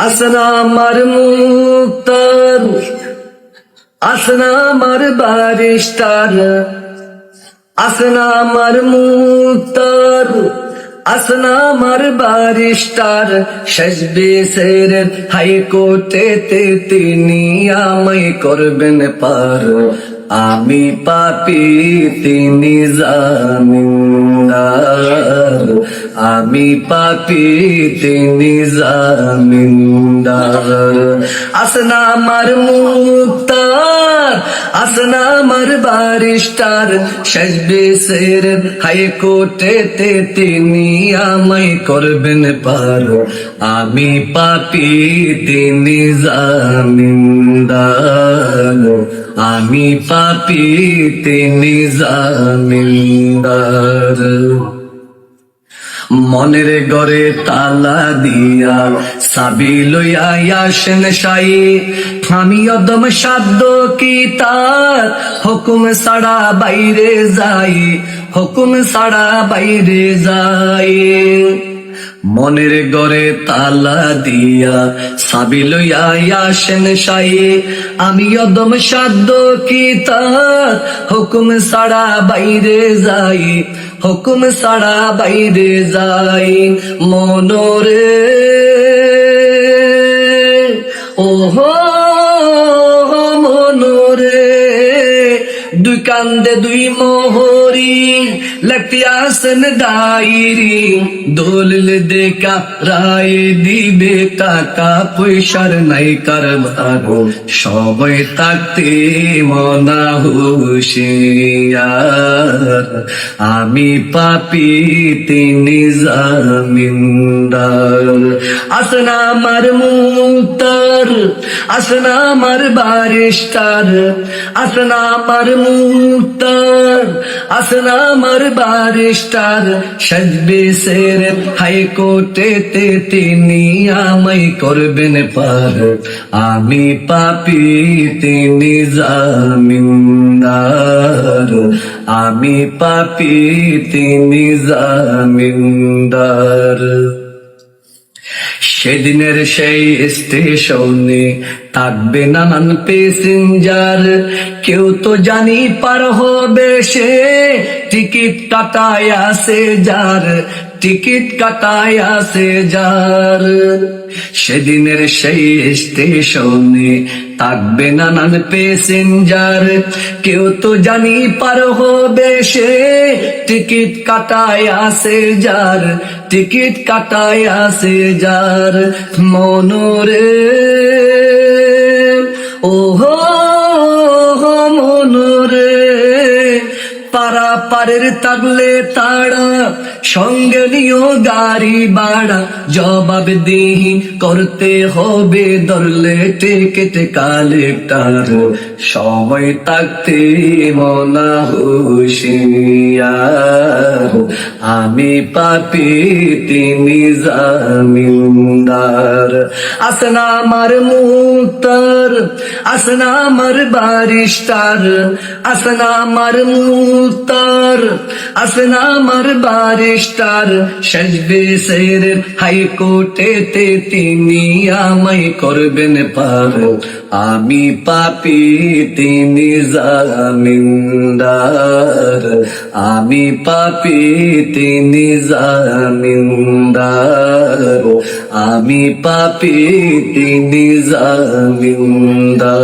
আসনা আমার মুক্তার, আসনা আমার বারিস্টার, আসনা আমার মুক্তার, আসনা আমার বারিস্টার, শেষবেশের হাইকোর্টেতে তিনি আমায় করবেন পার। আমি পাপী তিনি জামিনদার, আমি পাপী তিনি জামিনদার। আসনা আমার মুক্তার, আসনা আমার বারিস্টার, শেষবেশের হাইকোর্টেতে তিনি আমায় করবেন পার। আমি পাপী তিনি জামিনদার, আমি পাপী তিনি জামিনদার। মনের ঘরে তালা দিয়া চাবি লইয়া আসেন সাই, আমি অদম সাধ্য কি তার হুকুম ছাড়া বাইরে যাই, হুকুম ছাড়া বাইরে যাই। মনের ঘরে তালা দিয়া চাবি লইয়া আসেন সাই, আমি অদম সাধ্য কি তার হুকুম ছাড়া বাইরে যাই, হুকুম ছাড়া বাইরে যাই। মনরে ওহো মনরে, দুই কান্দে দুই মোহরি লাগতে আসেন ডাইরি, দলিল দেখা রায় দিবে টাকা পয়সার নাই কারবার, সবাই থাকতে মনা হুশিয়ার। আমি পাপী তিনি জামিনদার। আসনা আমার মুক্তার, আসনা আমার বারিস্টার, আসনা আমার মুক্তার, আসনা আমার বারিস্টার, শেষবেশের হাইকোর্টেতে তিনি আমায় করবেন পার। আমি পাপী তিনি জামিনদার, আমি পাপী তিনি জামিনদার। সেদিনের সেই স্টেশনে থাকবে নানান প্যাসেঞ্জার, কেউ তো জানি পার হবে সে টিকিট কাটায় আসে যার, টিকিট কাটায় আসে যার। সেদিনের সেই স্টেশনে থাকবে নানান প্যাসেঞ্জার, কেউ তো জানি পার হবে সে টিকিট কাটায় আসে যার, টিকিট কাটায় আসে যার। মনরে ওহো মনরে, পারা পারের তাগলে তাড়া, সঙ্গে নিও গাড়ি ভাড়া, জবাব দিহি করতে হবে ধরলে টিকিট কালেক্টর, সময় থাকতে মনা হুশিয়ার। আমি পাপী তিনি জামিনদার। আসনা আমার মুক্তার, আসনা আমার বারিস্টার, আসনা আমার মুক্তার, আসনা আমার বারিস্টার, শেষবেশের হাইকোর্টেতে তিনি আমায় করবেন পার। আমি পাপী তিনি জামিনদার, আমি পাপী তিনি জামিনদার, আমি পাপী তিনি জামিনদার।